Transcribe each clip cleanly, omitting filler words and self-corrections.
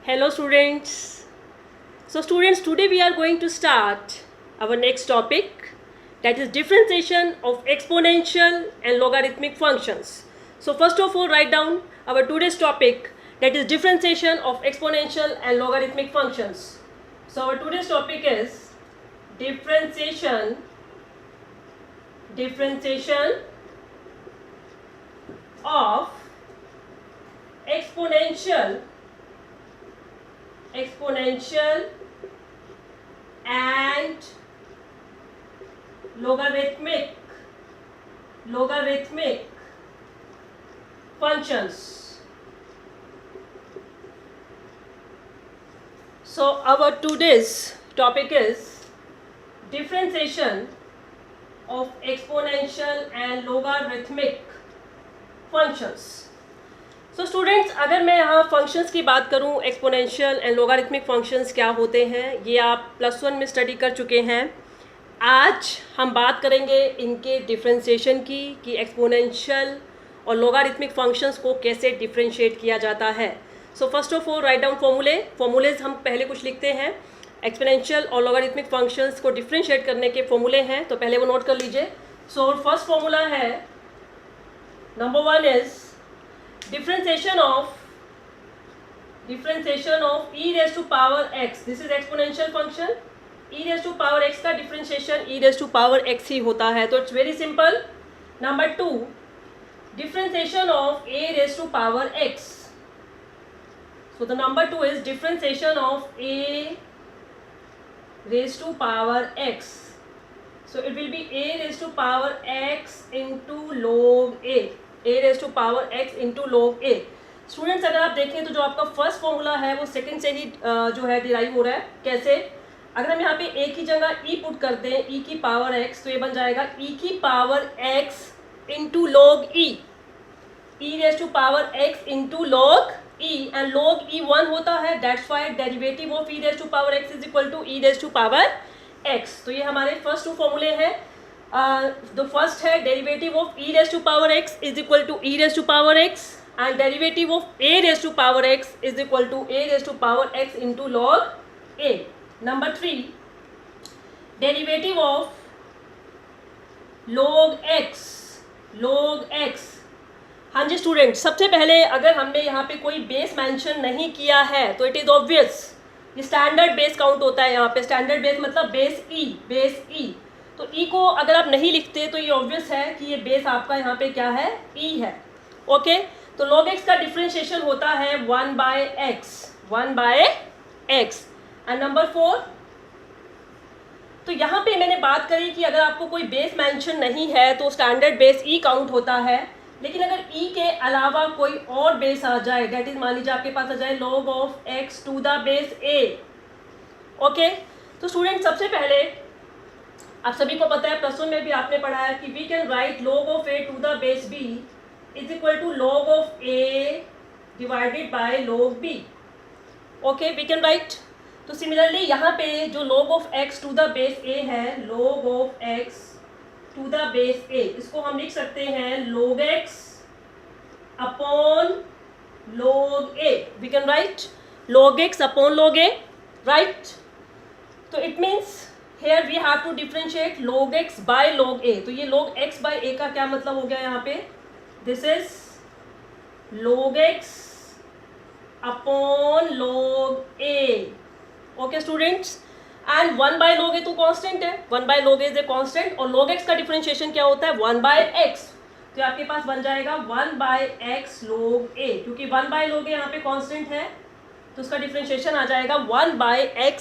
Hello students. So students, today we are going to start our next topic, that is differentiation of exponential and logarithmic functions. So first of all, write down our today's topic, that is differentiation of exponential and logarithmic functions. So our today's topic is differentiation of exponential and logarithmic functions. So our today's topic is differentiation of exponential and logarithmic functions. So students, अगर मैं यहाँ functions की बात करूँ, exponential and logarithmic functions क्या होते हैं ये आप +1 में स्टडी कर चुके हैं. आज हम बात करेंगे इनके डिफ्रेंशिएशन की, कि एक्सपोनेंशियल और लोगारिथमिक फंक्शंस को कैसे डिफ्रेंशिएट किया जाता है. So first of all write down formulas हम पहले कुछ लिखते हैं. एक्सपोनेंशियल और लोगारिथमिक फंक्शंस को डिफ्रेंशिएट करने के फॉर्मूले हैं, तो पहले वो नोट कर लीजिए. सो फर्स्ट फॉर्मूला है, number 1 is differentiation of e raised to power x. This is exponential function. e raised to power x का differentiation e raised to power x ही होता है, तो it's very simple. Number 2, differentiation of a raised to power x. So the number 2 is differentiation of a raised to power x. So it will be a raised to power x into log a. a raised to power x into log a. Students, अगर आप देखें तो जो आपका first formula है वो second से ही जो है डिराइव हो रहा है. कैसे? अगर हम यहाँ पे a की जगह e पुट कर दें, e की पावर x, तो ये बन जाएगा e की power x into log e. e raise to power x into log e, and log e 1 होता है, that's why derivative of e raise to power x is equal to e raise to power x. तो ये हमारे first 2 फॉर्मूले हैं. The first है derivative of e raise to power x is equal to e raise to power x, and derivative of a raise to power x is equal to a raise to power x into log a. Number 3, derivative of log x. हाँ जी student, सबसे पहले अगर हमने यहाँ पे कोई base mention नहीं किया है तो इट इज ऑब्वियस, ये स्टैंडर्ड बेस काउंट होता है. यहाँ पे स्टैंडर्ड बेस मतलब बेस e. तो e को अगर आप नहीं लिखते तो ये ऑब्वियस है कि ये बेस आपका यहाँ पे क्या है, e है. ओके, तो log x का डिफरेंशिएशन होता है 1 बाय x. एंड नंबर 4, तो यहाँ पे मैंने बात करी कि अगर आपको कोई बेस मेंशन नहीं है तो स्टैंडर्ड बेस e काउंट होता है. लेकिन अगर e के अलावा कोई और बेस आ जाए, दैट इज मान लीजिए आपके पास आ जाए log of x to the base a. Okay, तो स्टूडेंट सबसे पहले आप सभी को पता है, +1 में भी आपने पढ़ा है कि we can write log of a to the base b is equal to log of a divided by log b. Okay, we can write. तो सिमिलरली यहाँ पे जो log of x to the base a है, log of x to the base a, इसको हम लिख सकते हैं log x upon log a. We can write log x upon log a, right. तो it means here we have to differentiate log x by log a. तो ये log x by a का क्या मतलब हो गया यहाँ पे? This is log x upon log a. Okay students? And 1 by log a तो constant है. 1 by log a is a constant, और log x का differentiation क्या होता है? 1 by x. तो आपके पास बन जाएगा 1 by x log a. क्योंकि 1 by log a यहाँ पे constant है, तो उसका differentiation आ जाएगा 1 by x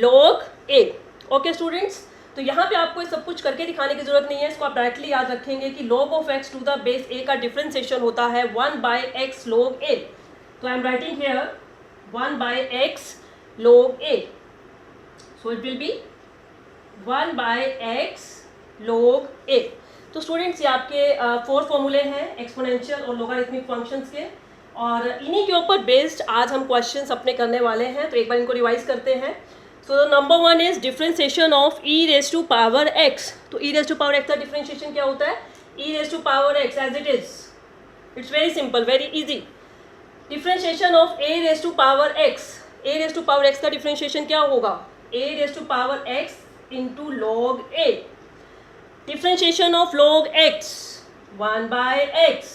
log a. Okay students, तो यहाँ पे आपको ये सब कुछ करके दिखाने की जरूरत नहीं है, इसको आप डायरेक्टली याद रखेंगे कि log of x to the base a का डिफरेंशिएशन होता है 1 बाय x log a. तो I am writing here 1 by x log a. So it will be 1 by x log a. तो स्टूडेंट्स, ये आपके 4 फॉर्मूले हैं एक्सपोनेंशियल और लोगारिथमिक फंक्शंस के, और इन्हीं के ऊपर बेस्ड आज हम क्वेश्चंस अपने करने वाले हैं. तो एक बार इनको रिवाइज करते हैं. So the number 1 is differentiation of e raised to power x. तो e raised to power x का differentiation क्या होता है? e raised to power x as it is. It's very simple, very easy. Differentiation of a raise to power x, a raise to power x का differentiation क्या होगा, a raise to power x into log a. Differentiation of log x 1 by x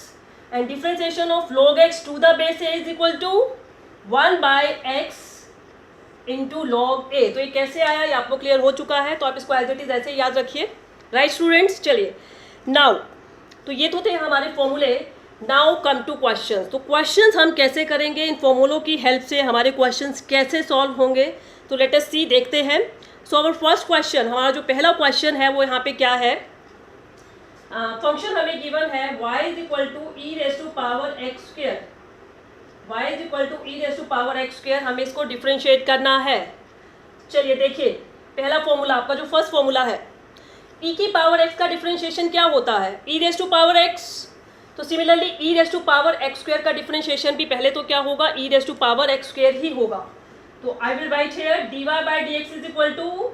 and differentiation of log x to the base a is equal to 1 by x into log a. तो ये कैसे आया, ये आपको clear हो चुका है, तो आप इसको एज इट इज ऐसे याद रखिए. राइट स्टूडेंट्स, चलिए नाउ, तो ये तो थे हमारे फॉर्मूले. Now come two questions. तो क्वेश्चंस हम कैसे करेंगे, इन फॉर्मूलों की हेल्प से हमारे क्वेश्चंस कैसे सॉल्व होंगे, तो लेट अस सी, देखते हैं. सो अवर फर्स्ट क्वेश्चन, हमारा जो पहला क्वेश्चन है वो यहाँ पे क्या है, फंक्शन हमें गिवन है y is equal to E raise to power x square. y is equal to E raise to power x square, हमें इसको डिफ्रेंशिएट करना है. चलिए देखिए, पहला फॉर्मूला आपका जो फर्स्ट फॉर्मूला है, e की पावर x का डिफ्रेंशिएशन क्या होता है, e raise to power x. तो similarly e raise to power x square का डिफ्रेंशिएशन भी पहले तो क्या होगा, e raise to power x square ही होगा. तो I will write here dy by d x is equal to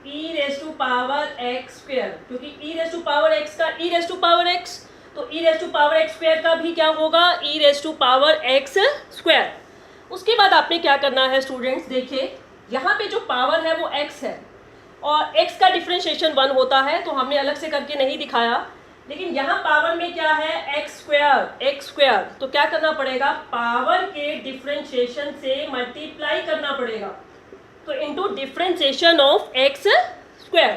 E raise to power x square, क्योंकि e raise to power x का e raise to power x, तो e raise to power x square का भी क्या होगा, e raise to power x square. उसके बाद आपने क्या करना है स्टूडेंट्स, देखिए यहाँ पे जो पावर है वो x है और x का डिफ्रेंशिएशन 1 होता है, तो हमने अलग से करके नहीं दिखाया, लेकिन यहाँ पावर में क्या है, एक्स स्क्वेयर. तो क्या करना पड़ेगा, पावर के डिफ्रेंशिएशन से मल्टीप्लाई करना पड़ेगा, तो into differentiation of x square.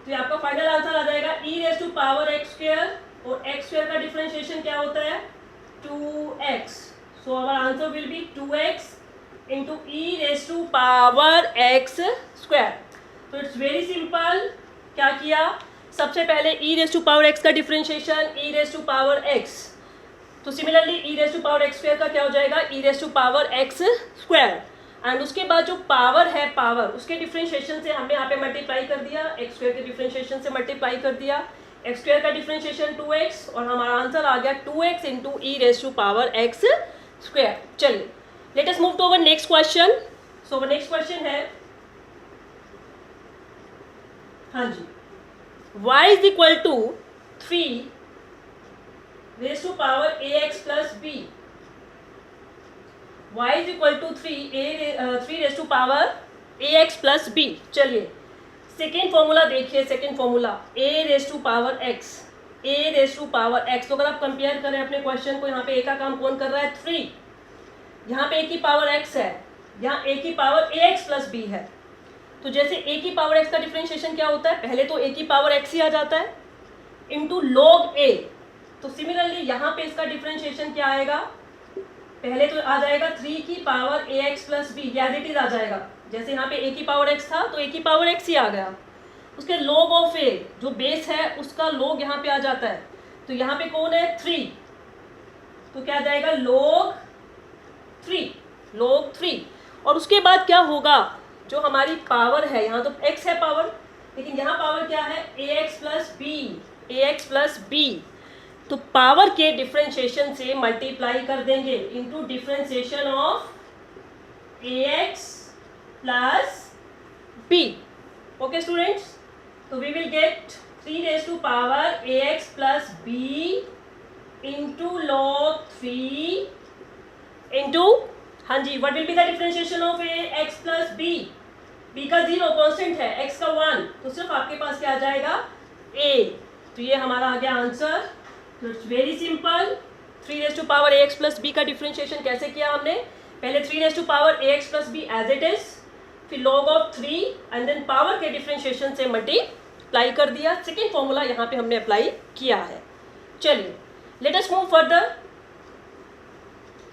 तो ये आपका फाइनल आंसर आ जाएगा e raise to power x square, और एक्स स्क्वायर का डिफरेंशिएशन क्या होता है, 2x. So our answer will be 2x into e raise to power x square. तो इट्स वेरी सिंपल. क्या किया, सबसे पहले e raise to power x का differentiation e raise to power x, तो similarly e raise to power x square का क्या हो जाएगा, e raise to power x square. And उसके बाद जो पावर है, पावर उसके डिफरेंशिएशन से हमने यहाँ पे मल्टीप्लाई कर दिया, एक्स स्क्वायर के डिफरेंशिएशन से मल्टीप्लाई कर दिया, एक्स स्क्वायर का डिफरेंशिएशन 2x, और हमारा आंसर आ गया 2x into e raise to power x square. चलिए let us move to our next question. So our next question है, हाँ जी, y is equal to 3 raise to power ax plus b. y is equal to 3 raise to power ax plus b. चलिए second formula देखिए, second formula a raise to power x, a raise to power x. तो अगर आप compare करें अपने question को, यहाँ पे a का काम कौन कर रहा है, 3, यहाँ पे a की पावर x है, यहाँ a की पावर ax प्लस b है. तो जैसे a की पावर x का डिफरेंशिएशन क्या होता है, पहले तो a की पावर x ही आ जाता है इंटू लॉग a. तो सिमिलरली यहाँ पे इसका डिफरेंशिएशन क्या आएगा, पहले तो आ जाएगा 3 की power ax plus b, as it is आ जाएगा. जैसे यहाँ पे a की पावर x था तो a की पावर x ही आ गया. उसके लॉग ऑफ a जो बेस है उसका लॉग यहाँ पे आ जाता है, तो यहाँ पे कौन है, 3, तो क्या आ जाएगा, लॉग 3. और उसके बाद क्या होगा, जो हमारी पावर है, यहाँ तो x है पावर, लेकिन यहाँ पावर क्या है, ax प्लस b. तो पावर के डिफरेंशिएशन से मल्टीप्लाई कर देंगे into differentiation of ax plus b. Okay students, तो we will get 3 raise to power ax plus b into log 3 into, हाँ जी, what will be the differentiation of ax plus b. b का 0 constant है, x का 1, तो सिर्फ आपके पास क्या आ जाएगा, a. तो ये हमारा आ गया आंसर. तो it's very simple. 3 raise to power ax plus b का डिफरेंशिएशन कैसे किया हमने, पहले 3 raise to power ax plus b as it is, फिर log of 3 and then power के डिफरेंशिएशन से मल्टीप्लाई कर दिया. सेकेंड फॉर्मूला यहाँ पे हमने अप्लाई किया है. चलिए let us move further.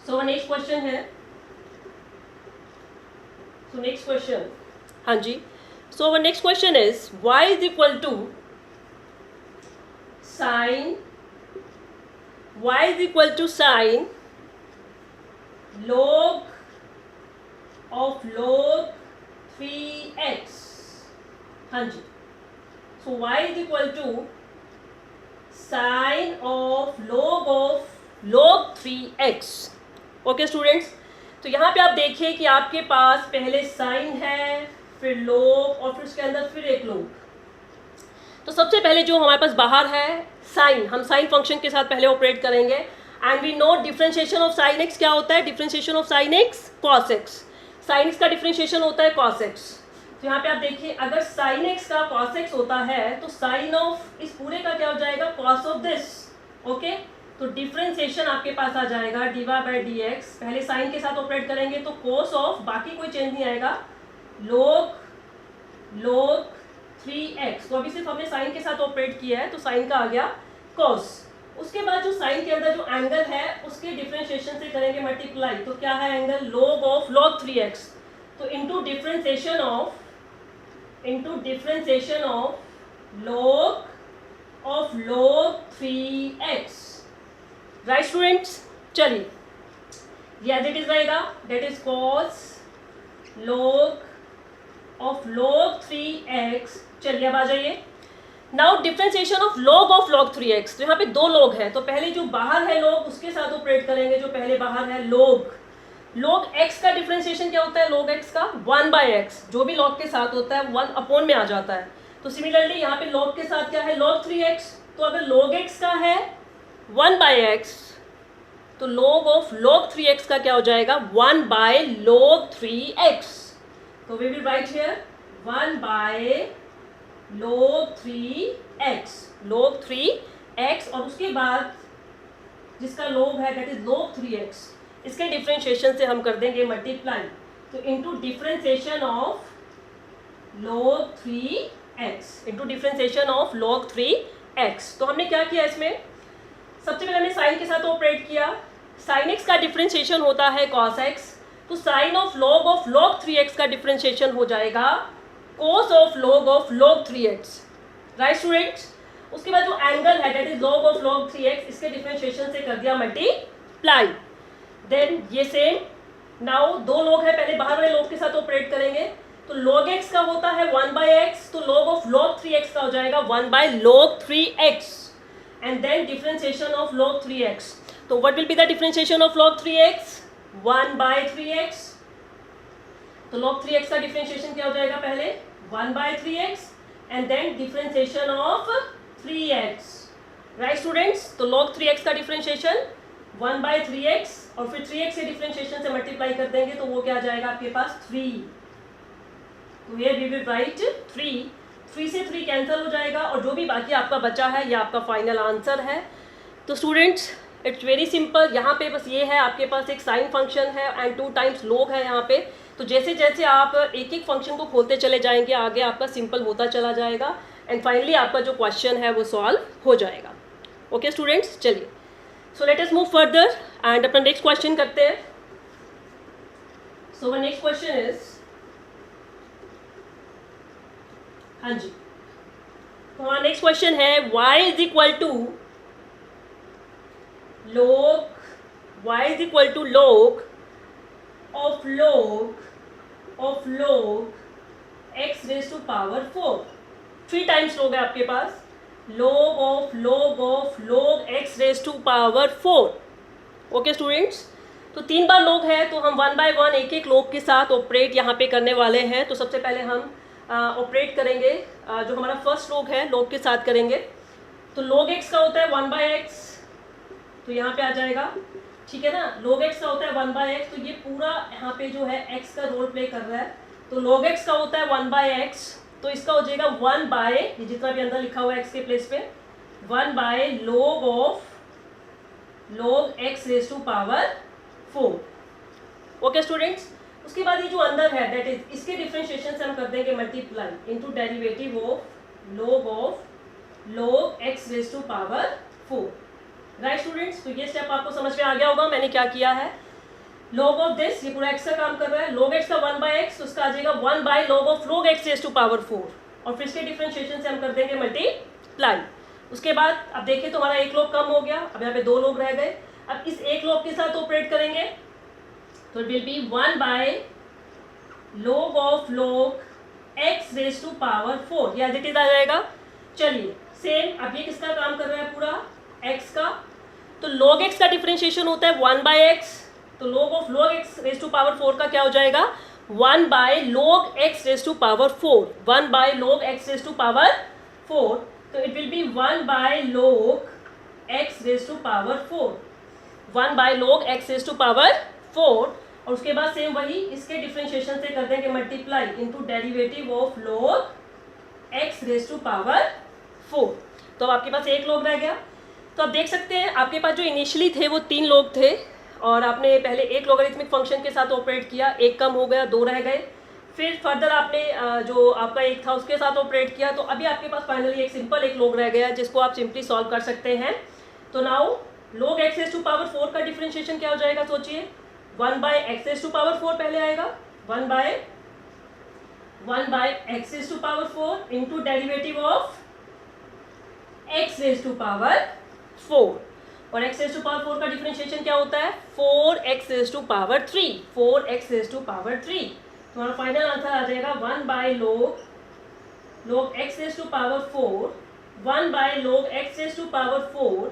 So next question है, सो नेक्स्ट क्वेश्चन, हाँ जी, so our next question is y is equal to sine, y is equal to sin log of log 3x. हाँ जी, so y is equal to sin of log 3x. Okay students, तो यहाँ पे आप देखिए कि आपके पास पहले साइन है, फिर log, और फिर उसके अंदर फिर एक log. तो सबसे पहले जो हमारे पास बाहर है साइन, हम साइन फंक्शन के साथ पहले ऑपरेट करेंगे. And we know differentiation of sine x क्या होता है, differentiation of sine x cos x, sine x का डिफरेंशिएशन होता है कॉस एक्स। तो यहाँ पे आप देखिए अगर साइन एक्स का कॉस एक्स होता है तो साइन ऑफ इस पूरे का क्या हो जाएगा, कॉस ऑफ दिस। ओके, तो डिफरेंशिएशन आपके पास आ जाएगा dy बाई डी एक्स, पहले साइन के साथ ऑपरेट करेंगे तो कोस ऑफ, बाकी कोई चेंज नहीं आएगा, log 3x। तो अभी सिर्फ हमने साइन के साथ ऑपरेट किया है तो साइन का आ गया cos। उसके बाद जो साइन के अंदर जो एंगल है उसके डिफरेंशिएशन से करेंगे मल्टीप्लाई, तो क्या है एंगल, log 3x। तो into differentiation of log 3x, right students. चलिए ये एज इट इज रहेगा, that is cos log 3x। चलिए अब आ जाइए, now differentiation of log 3x। तो यहाँ पे दो log है, तो पहले जो बाहर है log उसके साथ ऑपरेट करेंगे, जो पहले बाहर है log x का डिफरेंशिएशन क्या होता है, log x का 1/x, जो भी log के साथ होता है 1 अपॉन में आ जाता है। तो सिमिलरली यहाँ पे log के साथ क्या है, log 3x। तो अगर log x का है 1/x तो log 3x का क्या हो जाएगा, 1/log 3x। तो we will write here 1/log 3x, और उसके बाद जिसका log है दैट इज log 3x, इसके डिफरेंशिएशन से हम कर देंगे मल्टीप्लाई, तो into differentiation of log 3x। तो हमने क्या किया इसमें, सबसे पहले हमने साइन के साथ ऑपरेट किया, साइन एक्स का डिफरेंशिएशन होता है cos x, तो साइन ऑफ log 3x का डिफरेंशिएशन हो जाएगा cos of log 3x, right students. उसके बाद जो एंगल है दैट इज log 3x, इसके डिफरेंशिएशन से कर दिया मल्टीप्लाई। देन ये सेम, नाउ दो लोग है, पहले बाहर वाले लोग के साथ ऑपरेट करेंगे, तो log x का होता है 1/x, तो log 3x का हो जाएगा 1/log 3x, and then differentiation of log 3x. So what will be the differentiation of log 3x? 1/3x. तो log 3x का differentiation क्या हो जाएगा, पहले 1/3x and then differentiation of 3x. Right students? तो log 3x का differentiation 1/3x और फिर 3x से differentiation से multiply कर देंगे तो वो क्या आ जाएगा आपके पास 3. तो here we will write 3 से 3 कैंसिल हो जाएगा और जो भी बाकी आपका बचा है ये आपका फाइनल आंसर है। तो स्टूडेंट्स इट्स वेरी सिंपल, यहाँ पे बस ये है आपके पास एक साइन फंक्शन है एंड 2 टाइम्स log है यहाँ पे। तो जैसे जैसे आप एक एक फंक्शन को खोलते चले जाएंगे आगे आपका सिंपल होता चला जाएगा एंड फाइनली आपका जो क्वेश्चन है वो सॉल्व हो जाएगा। ओके स्टूडेंट्स, चलिए so let us move further and अपना नेक्स्ट क्वेश्चन करते हैं। सो नेक्स्ट क्वेश्चन इज, हाँ जी, तो हमारा नेक्स्ट क्वेश्चन है y is equal to log of log x raise to power 4। 3 times log है आपके पास, log of log x raise to power 4। Okay students, तो 3 बार log है तो हम 1 बाय 1 एक एक log के साथ ऑपरेट यहाँ पे करने वाले हैं। तो सबसे पहले हम ऑपरेट करेंगे जो हमारा फर्स्ट log है log के साथ करेंगे। तो log x का होता है 1/x, तो यहाँ पे आ जाएगा, ठीक है ना। log x का होता है 1/x, तो ये पूरा यहाँ पे जो है x का रोल प्ले कर रहा है। तो log x का होता है 1/x, तो इसका हो जाएगा 1 बाय, ये जितना भी अंदर लिखा हुआ है x के प्लेस पे, 1 by log x raise to power 4। Okay students, उसके बाद ये जो अंदर है दैट इज इसके डिफरेंशिएशन से हम कर देंगे multiply into derivative of log x raise to power 4। Right students, तो ये स्टेप आपको समझ में आ गया होगा मैंने क्या किया है। log ऑफ दिस, ये पूरा x का काम कर रहा है, log x का 1/x, तो उसका आ जाएगा 1 by log x raise to power 4 और फिर इसके डिफरेंशिएशन से हम कर देंगे मल्टीप्लाई। उसके बाद अब देखिए तो हमारा एक log कम हो गया, अब यहाँ पे 2 log रह गए। अब इस एक log के साथ ऑपरेट करेंगे तो it will be 1 by log x raise to power 4, या एज इट इज आ जाएगा। चलिए सेम, अब ये किसका काम कर रहा है, पूरा x का। तो log x का डिफरेंशिएशन होता है 1/x, तो log x raise to power 4 का क्या हो जाएगा, 1 by log x raise to power 4, 1 by log x raise to power 4, तो it will be 1 by log x raise to power 4। 1 by log x raise to power 4, और उसके बाद same वही इसके डिफ्रेंशिएशन से कर देंगे multiply into derivative of log x raise to power 4। तो अब आपके पास एक log रह गया। तो आप देख सकते हैं आपके पास जो इनिशियली थे वो 3 log थे, और आपने पहले एक लॉगरिथमिक फंक्शन के साथ ऑपरेट किया, एक कम हो गया, 2 रह गए। फिर फर्दर आपने जो आपका एक था उसके साथ ऑपरेट किया, तो अभी आपके पास फाइनली एक सिंपल एक log रह गया जिसको आप सिंपली सॉल्व कर सकते हैं। तो now log x raise to power 4 का डिफरेंशिएशन क्या हो जाएगा, सोचिए। 1 by x raise to power 4 पहले आएगा, 1 by x raise to power 4 into derivative of x raise to power 4, और x रेज टू पावर 4 का डिफरेंशिएशन क्या होता है, 4x raise to power 3, 4x raise to power 3। तो हमारा फाइनल आंसर आ जाएगा 1 by log x raise to power 4, 1 by log x raise to power 4,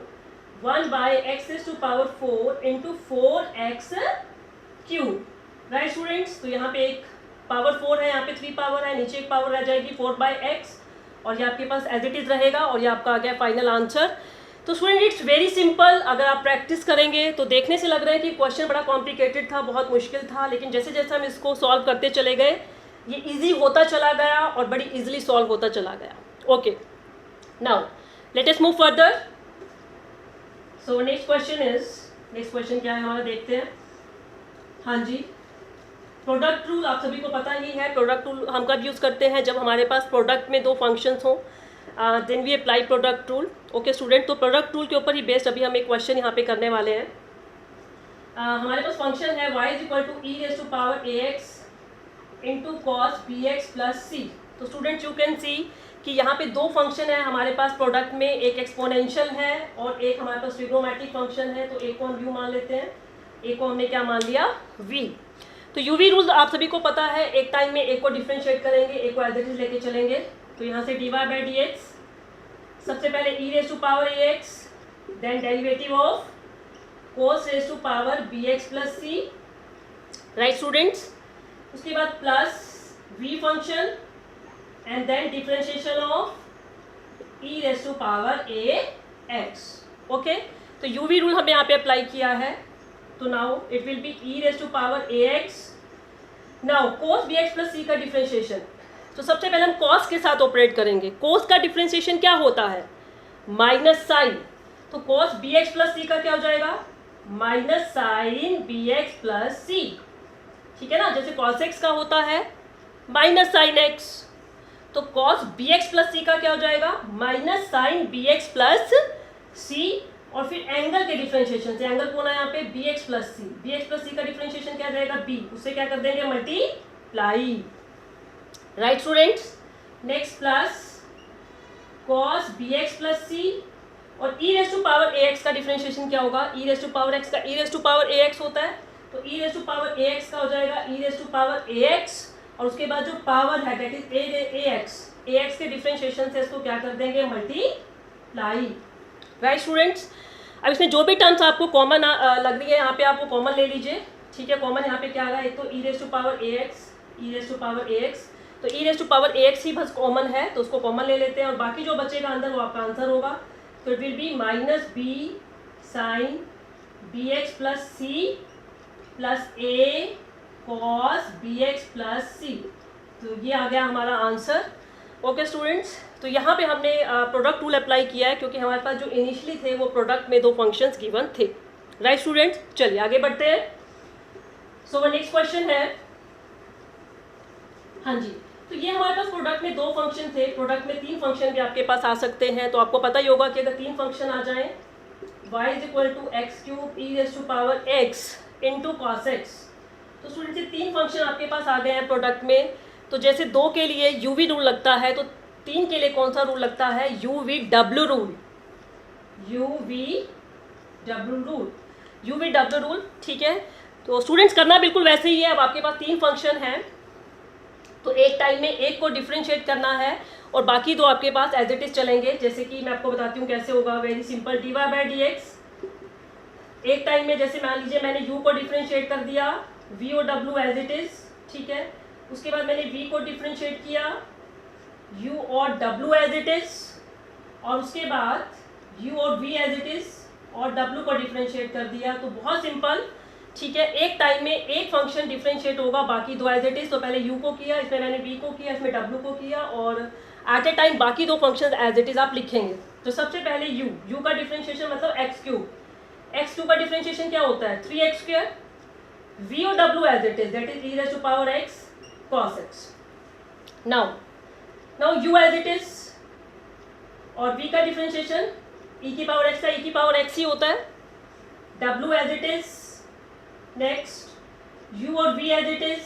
1 by x raise to power 4 into 4x cube. Right students, तो यहाँ पे एक power 4 है, यहाँ पे 3 पावर है, नीचे एक पावर रह जाएगी 4 बाय x, और ये आपके पास एज इट इज रहेगा, और ये आपका आ गया फाइनल आंसर। तो स्टूडेंट इट्स वेरी सिंपल। अगर आप प्रैक्टिस करेंगे तो देखने से लग रहा है कि क्वेश्चन बड़ा कॉम्प्लिकेटेड था, बहुत मुश्किल था, लेकिन जैसे जैसे हम इसको सॉल्व करते चले गए ये इजी होता चला गया और बड़ी इजीली सॉल्व होता चला गया। Okay, now let us move further. So next question क्या है हमारा, देखते हैं। हाँ जी, प्रोडक्ट रूल आप सभी को पता ही है। प्रोडक्ट रूल हम कब यूज़ करते हैं, जब हमारे पास प्रोडक्ट में 2 फंक्शंस हों, then we apply product rule. Okay student, तो प्रोडक्ट रूल के ऊपर ही बेस्ड अभी हम एक क्वेश्चन यहाँ पे करने वाले हैं। हमारे पास फंक्शन है y is equal to E raise to power a x into cos b x plus c. तो स्टूडेंट यू कैन सी कि यहाँ पे 2 फंक्शन है हमारे पास प्रोडक्ट में, एक एक्सपोनेंशियल है और एक हमारे पास ट्रिग्नोमेट्रिक फंक्शन है। तो एक को हम u मान लेते हैं, एक को हमने क्या मान लिया, v। तो u v रूल आप सभी को पता है, एक टाइम में एक को डिफ्रेंशिएट करेंगे, एक को एज इट इज लेके चलेंगे। तो यहाँ से dy बाई डी एक्स, सबसे पहले e raise to power a x, then derivative of cos raise to power b x plus c. Right students, उसके बाद plus v function and then differentiation of e raise to power a x. Okay, तो u v rule हमने यहाँ पे apply किया है। तो now it will be e raise to power a x. Now cos b x plus c का differentiation, तो सबसे पहले हम कॉस के साथ ऑपरेट करेंगे। कॉस का डिफ्रेंशिएशन क्या होता है, माइनस साइन। तो cos b x plus c का क्या हो जाएगा, minus sine b x plus c. ठीक है ना, जैसे कॉस एक्स का होता है माइनस साइन एक्स, तो cos b x plus c का क्या हो जाएगा, minus sine b x plus c. और फिर एंगल के डिफ्रेंशिएशन से, एंगल कौन है यहाँ पे, b x plus c. B x plus c का डिफ्रेंशिएशन क्या जाएगा, बी, उससे क्या कर देंगे, multiply. Right students, next plus cos b x plus c, और e raise to power a x का डिफ्रेंशिएशन क्या होगा, e raise to power x का e raise to power a x होता है, तो e raise to power a x का हो जाएगा e raise to power a x, और उसके बाद जो पावर है दैट इज ए एक्स के डिफ्रेंशिएशन से इसको क्या कर देंगे, मल्टीप्लाई। राइट स्टूडेंट्स, अब इसमें जो भी टर्म्स आपको कॉमन लग रही है यहाँ पे आप वो कॉमन ले लीजिए। ठीक है, कॉमन यहाँ पे क्या आ रहा है, एक तो e raise to power a x, e raise to power a x, तो e raise to power a x ही बस कॉमन है, तो उसको कॉमन ले लेते हैं, और बाकी जो बचेगा अंदर वो आपका आंसर होगा। तो it will be minus b sine b x plus c plus a cos b x plus c. तो ये आ गया हमारा आंसर। ओके स्टूडेंट्स, तो यहाँ पे हमने प्रोडक्ट रूल अप्लाई किया है क्योंकि हमारे पास जो इनिशियली थे वो प्रोडक्ट में 2 फंक्शंस गिवन थे। राइट स्टूडेंट्स, चलिए आगे बढ़ते हैं। सो नेक्स्ट क्वेश्चन है, हाँ जी, तो ये हमारे पास प्रोडक्ट में 2 फंक्शन थे, प्रोडक्ट में 3 फंक्शन भी आपके पास आ सकते हैं। तो आपको पता ही होगा कि अगर 3 फंक्शन आ जाएं, y is equal to x cube e raise to power x into cos x, तो स्टूडेंट ये 3 फंक्शन आपके पास आ गए हैं प्रोडक्ट में। तो जैसे 2 के लिए यू वी रूल लगता है, तो 3 के लिए कौन सा रूल लगता है, you V W rule, you V W rule. ठीक है, तो स्टूडेंट्स करना बिल्कुल वैसे ही है। अब आपके पास 3 फंक्शन हैं, तो एक टाइम में एक को डिफ्रेंशिएट करना है और बाकी 2 आपके पास एज इट इज चलेंगे। जैसे कि मैं आपको बताती हूँ कैसे होगा, very simple, d y by d x. एक टाइम में जैसे मान लीजिए मैंने u को डिफ्रेंशिएट कर दिया, v और w एज इट इज। ठीक है, उसके बाद मैंने v को डिफ्रेंशिएट किया, u और w एज इट इज, और उसके बाद u और v एज इट इज, और w को डिफ्रेंशिएट कर दिया। तो बहुत सिंपल, ठीक है। एक टाइम में एक फंक्शन डिफ्रेंशिएट होगा, बाकी दो एज इट इज। तो पहले u को किया, इसमें मैंने v को किया, इसमें w को किया, और एट ए टाइम बाकी दो फंक्शन एज इट इज आप लिखेंगे। तो सबसे पहले u का डिफ्रेंशिएशन मतलब x3, x2 का डिफ्रेंशिएशन क्या होता है 3x², v और w as it is, that is e raise to power x cos x। Now u as it is और v का डिफ्रेंशिएशन e की पावर x का e की पावर x ही होता है, w as it is, next u और v as it is,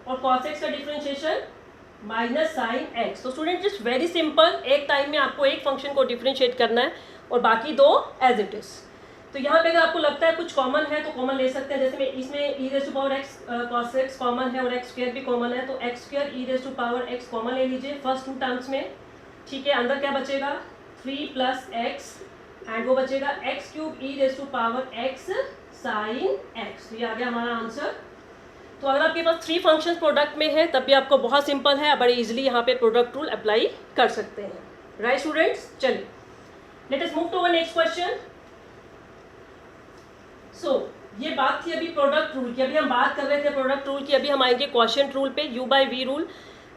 और cos x का डिफ्रेंशिएशन माइनस साइन x। तो स्टूडेंट इट्स वेरी सिंपल, एक टाइम में आपको एक फंक्शन को डिफ्रेंशिएट करना है और बाकी दो एज इट इज। तो यहाँ पे अगर आपको लगता है कुछ कॉमन है तो कॉमन ले सकते हैं, जैसे में इसमें e raise to power x cos x common है और x² भी कॉमन है, तो x² e raise to power x common ले लीजिए फर्स्ट टू टर्म्स में, ठीक है। अंदर क्या बचेगा 3 + x एंड वो बचेगा x³ e raise to power x sine x। तो ये आ गया हमारा आंसर। तो अगर आपके पास 3 फंक्शंस प्रोडक्ट में है तब भी आपको बहुत सिंपल है, बड़े इजीली यहाँ पे प्रोडक्ट रूल अप्लाई कर सकते हैं। राइट स्टूडेंट्स, चलिए let us move to our next question. So ये बात थी अभी प्रोडक्ट रूल की, अभी हम बात कर रहे थे प्रोडक्ट रूल की, अभी हम आएंगे क्वोशिएंट रूल पे, u/v रूल।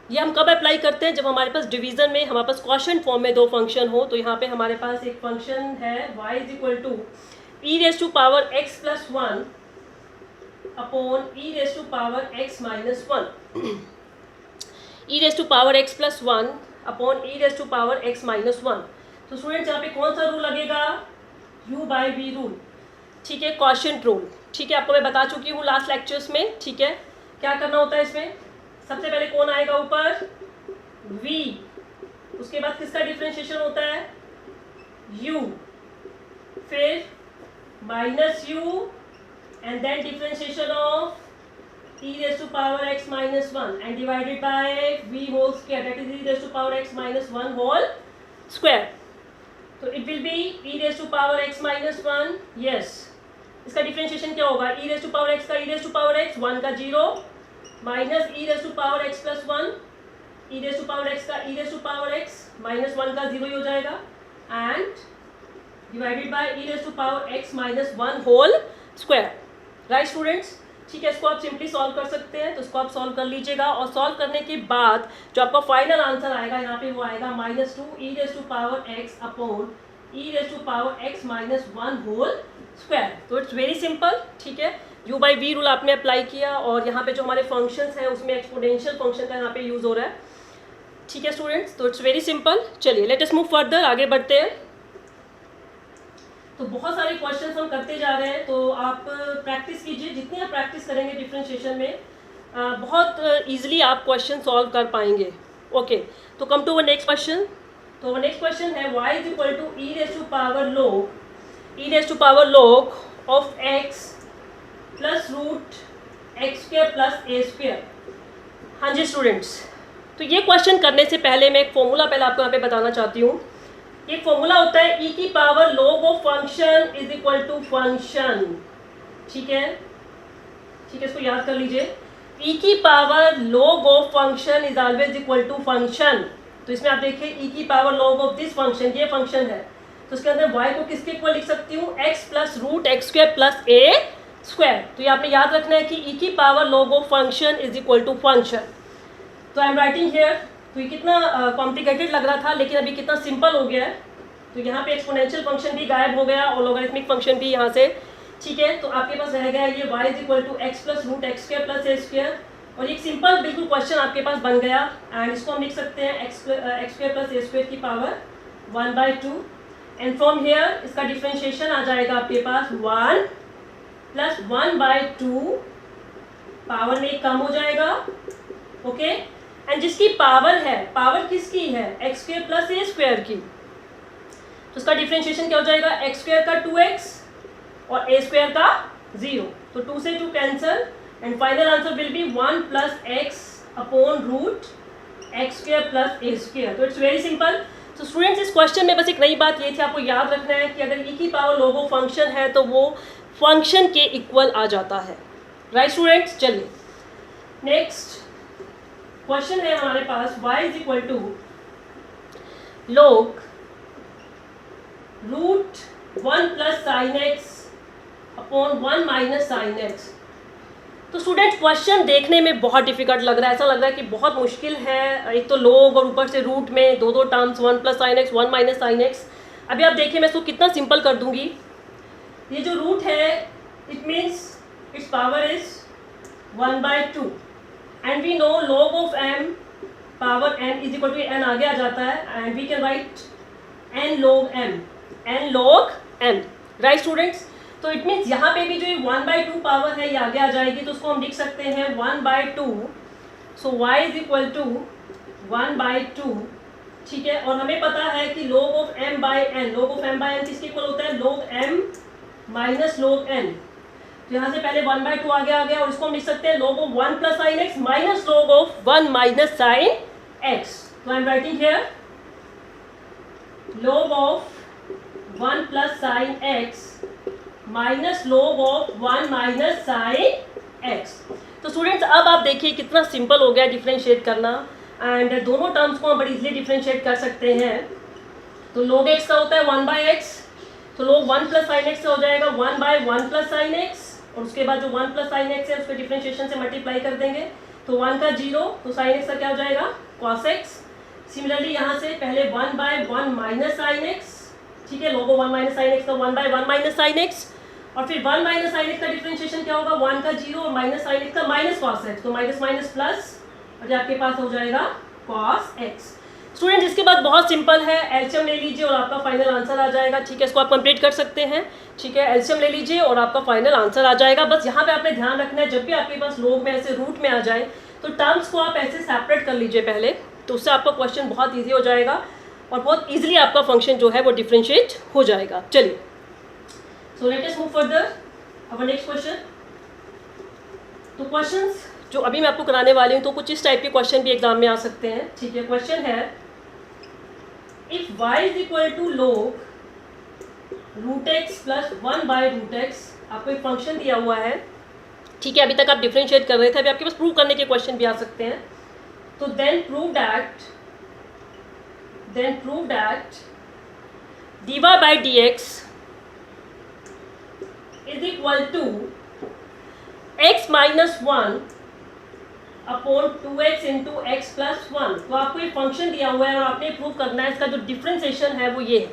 ये हम कब अप्लाई करते हैं, जब हमारे पास डिवीजन में हमारे पास क्वोशिएंट फॉर्म में दो फंक्शन हो। तो यहाँ पे हमारे पास एक फंक्शन है y = e raise to power x + 1 upon e raise to power x - 1, e raise to power x + 1 upon e raise to power x - 1। तो स्टूडेंट्स यहाँ पे कौन सा रूल लगेगा, u/v रूल, ठीक है, क्वोशिएंट रूल, ठीक है। आपको मैं बता चुकी हूँ लास्ट लेक्चर्स में, ठीक है। क्या करना होता है इसमें, सबसे पहले कौन आएगा ऊपर, v, उसके बाद किसका डिफ्रेंशिएशन होता है u, फिर -u and then differentiation of e raised to power x minus 1 and divided by v whole square, that is e raised to power x minus 1 whole square. So it will be e raised to power x minus 1, yes। इसका differentiation क्या होगा, e raised to power x का e raised to power x 1 का 0 minus e raised to power x plus 1, e raised to power x का e raised to power x minus 1 का 0 ही हो जाएगा and divided by e raised to power x minus 1 whole square। Right students, ठीक है। इसको आप simply solve कर सकते हैं, तो इसको आप सॉल्व कर लीजिएगा और सॉल्व करने के बाद जो आपका फाइनल आंसर आएगा यहाँ पे वो आएगा -2 e raise to power x upon e raise to power x minus 1 whole square. तो इट्स वेरी सिंपल, ठीक है। u/v रूल आपने अप्लाई किया और यहाँ पे जो हमारे फंक्शंस हैं उसमें एक्सपोनेंशियल फंक्शन का यहाँ पे यूज़ हो रहा है, ठीक है स्टूडेंट्स। तो इट्स वेरी सिंपल। चलिए लेट अस मूव फर्दर, आगे बढ़ते हैं। तो बहुत सारे क्वेश्चंस हम करते जा रहे हैं, तो आप प्रैक्टिस कीजिए, जितनी आप प्रैक्टिस करेंगे डिफरेंशिएशन में बहुत इजीली आप क्वेश्चन सॉल्व कर पाएंगे। ओके, तो come to our next question. तो नेक्स्ट क्वेश्चन है y = e raise to power log of x plus root x² plus a²। हाँ जी स्टूडेंट्स, तो ये क्वेश्चन करने से पहले मैं एक फॉर्मूला पहले आपको यहाँ पे बताना चाहती हूँ। एक फॉर्मूला होता है e की power log of function is equal to function, ठीक है, ठीक है, इसको याद कर लीजिए। e की power log of function is always equal to function. तो इसमें आप देखिए e की power log of this function, ये फंक्शन है, तो इसके अंदर y को किसके इक्वल लिख सकती हूँ, x plus root x² plus a²। तो ये आपने याद रखना है कि e की power log of function is equal to function. तो आई एम राइटिंग हियर, तो ये कितना कॉम्प्लिकेटेड लग रहा था लेकिन अभी कितना सिंपल हो गया है। तो यहाँ पे एक्सपोनेंशियल फंक्शन भी गायब हो गया और लॉगरिथमिक फंक्शन भी यहाँ से, ठीक है। तो आपके पास रह गया ये y = x plus root x² plus a², और एक सिंपल बिल्कुल क्वेश्चन आपके पास बन गया। एंड इसको हम लिख सकते हैं x² प्लस a² की पावर 1/2 एंड फ्रॉम हेयर इसका डिफ्रेंशिएशन आ जाएगा आपके पास 1 प्लस 1/2, पावर में कम हो जाएगा, ओके। एंड जिसकी पावर है, पावर किसकी है, x² प्लस a² की, तो उसका डिफ्रेंशिएशन क्या हो जाएगा, x² का 2x और a² का 0। तो 2 से 2 cancel and final answer will be 1 plus x upon root x² plus a²। तो इट्स वेरी सिंपल। तो स्टूडेंट्स इस क्वेश्चन में बस एक नई बात ये थी, आपको याद रखना है कि अगर e की पावर log ऑफ फंक्शन है तो वो फंक्शन के इक्वल आ जाता है। राइट स्टूडेंट्स, चलिए नेक्स्ट क्वेश्चन है हमारे पास y = log root 1 plus sine x upon 1 minus sine x. तो स्टूडेंट क्वेश्चन देखने में बहुत डिफिकल्ट लग रहा है, ऐसा लग रहा है कि बहुत मुश्किल है। एक तो लोग और ऊपर से रूट में दो दो terms, 1 plus sine x 1 minus sine x. अभी आप देखिए मैं इसको कितना सिंपल कर दूंगी। ये जो रूट है it means it's power is 1/2 and we know log of m power n is equal to n आगे आ जाता है and we can write n log m right students. तो इट मीन्स यहाँ पे भी जो ये 1/2 पावर है ये आगे आ जाएगी, तो उसको हम लिख सकते हैं 1/2। सो y इज इक्वल टू 1/2, ठीक है। और हमें पता है कि log of m by n, log of m by n किसके इक्वल होता है, log m minus log n। तो यहाँ से पहले 1/2 आगे आ गया और इसको हम लिख सकते हैं log of 1 plus sine x minus log of 1 minus sine x. तो I am writing here log of 1 plus sine x minus log of 1 minus sine x. तो स्टूडेंट्स अब आप देखिए कितना सिंपल हो गया डिफ्रेंशिएट करना, एंड दोनों टर्म्स को हम बड़ी इजीली डिफ्रेंशिएट कर सकते हैं। तो log x का होता है 1/x, तो log 1 प्लस साइन एक्स हो जाएगा 1/1 प्लस साइन एक्स, और उसके बाद जो 1 प्लस साइन एक्स है उसको डिफ्रेंशिएशन से मल्टीप्लाई कर देंगे, तो 1 का 0, तो साइन एक्स का क्या हो जाएगा cos x। सिमिलरली यहाँ से पहले 1/1 माइनस साइन एक्स, ठीक है, log 1 माइनस साइन एक्स का 1/1 माइनस साइन एक्स, और फिर 1 माइनस साइन एक्स का डिफरेंशिएशन क्या होगा, 1 का 0 और माइनस साइन एक्स का माइनस cos x, तो माइनस माइनस प्लस, और ये आपके पास हो जाएगा cos x। स्टूडेंट इसके बाद बहुत सिंपल है, एलसीएम ले लीजिए और आपका फाइनल आंसर आ जाएगा, ठीक है। इसको आप कंप्लीट कर सकते हैं, ठीक है। एलसीएम ले लीजिए और आपका फाइनल आंसर आ जाएगा। बस यहाँ पे आपने ध्यान रखना है जब भी आपके पास log में ऐसे रूट में आ जाए तो टर्म्स को आप ऐसे सेपरेट कर लीजिए पहले, तो उससे आपका क्वेश्चन बहुत ईजी हो जाएगा और बहुत ईजिली आपका फंक्शन जो है वो डिफ्रेंशिएट हो जाएगा। चलिए, so let us move further अवर नेक्स्ट क्वेश्चन। तो क्वेश्चंस जो अभी मैं आपको कराने वाली हूँ तो कुछ इस टाइप के क्वेश्चन भी एग्जाम में आ सकते हैं, ठीक है। क्वेश्चन है if y is equal to log root x plus 1/√x, आपको एक फंक्शन दिया हुआ है, ठीक है। अभी तक आप डिफ्रेंशिएट कर रहे थे, अभी आपके पास प्रूव करने के क्वेश्चन भी आ सकते हैं। तो then prove that dy by dx is equal to x minus 1 upon 2x into x plus 1। तो आपको एक फंक्शन दिया हुआ है और आपने प्रूव करना है इसका जो डिफ्रेंसिएशन है वो ये है,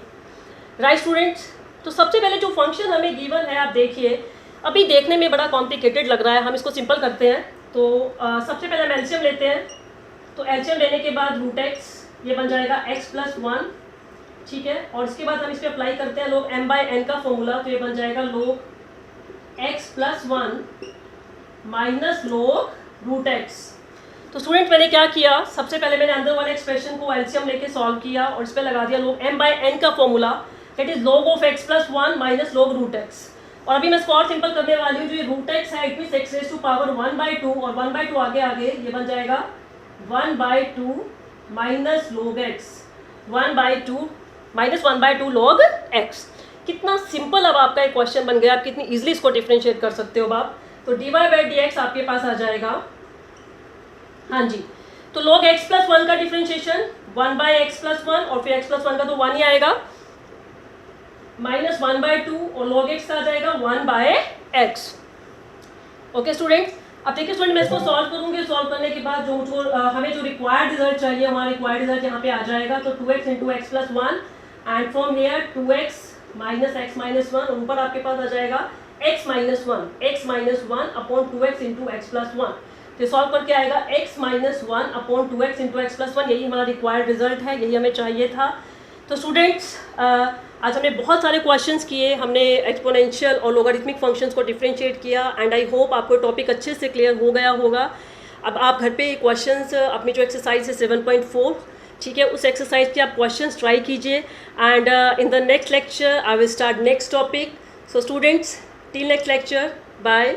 राइट स्टूडेंट्स। तो सबसे पहले जो फंक्शन हमें गिवन है, आप देखिए अभी देखने में बड़ा कॉम्प्लिकेटेड लग रहा है, हम इसको सिंपल करते हैं। तो सबसे पहले हम एलसीएम लेते हैं, तो एलसीएम लेने के बाद रूट एक्स ये बन जाएगा x प्लस 1, ठीक है। और इसके बाद हम इस पर अप्लाई करते हैं log m बाई n का फॉर्मूला, तो ये बन जाएगा log x plus 1 minus log root x. तो स्टूडेंट मैंने क्या किया, सबसे पहले मैंने अंदर वाले एक्सप्रेशन को एलसीएम लेके सॉल्व किया और इस पर लगा दिया log m बाई n का formula, that is log of x plus 1 minus log root x. और अभी मैं इसको और सिंपल करने वाली हूँ, जो ये रूट एक्स है it means x raise to power 1/2 और 1/2 आगे आगे ये बन जाएगा 1/2 minus log x, 1/2 minus 1/2 log x। कितना सिंपल अब आपका एक क्वेश्चन बन गया, आप कितनी इजीली इसको डिफ्रेंशिएट कर सकते हो आप। तो dy बाई dx आपके पास आ जाएगा, हाँ जी। तो log x प्लस 1 का डिफ्रेंशिएशन 1/x प्लस 1 और फिर x प्लस 1 का तो 1 ही आएगा, माइनस 1/2 और log x का आ जाएगा 1/x। ओके स्टूडेंट्स, अब देखिए स्टूडेंट मैं इसको सॉल्व करूंगी, सॉल्व करने के बाद जो मुझको हमें जो रिक्वायर्ड रिजल्ट चाहिए, हमारा रिक्वायर्ड रिजल्ट यहाँ पे आ जाएगा। तो 2x into x plus 1 and from here 2x minus x minus 1, ऊपर आपके पास आ जाएगा x minus 1 upon 2x into x plus 1। तो सॉल्व करके आएगा x minus 1 upon 2x into x plus 1, यही हमारा रिक्वायर्ड रिजल्ट है, यही हमें चाहिए था। तो स्टूडेंट्स आज हमने बहुत सारे क्वेश्चंस किए, हमने एक्सपोनेंशियल और लोगारिथमिक फंक्शंस को डिफरेंशिएट किया एंड आई होप आपको टॉपिक अच्छे से क्लियर हो गया होगा। अब आप घर पे क्वेश्चंस अपनी जो एक्सरसाइज है 7.4, ठीक है, उस एक्सरसाइज के आप क्वेश्चंस ट्राई कीजिए and in the next lecture I will start next topic. So students till next lecture, bye.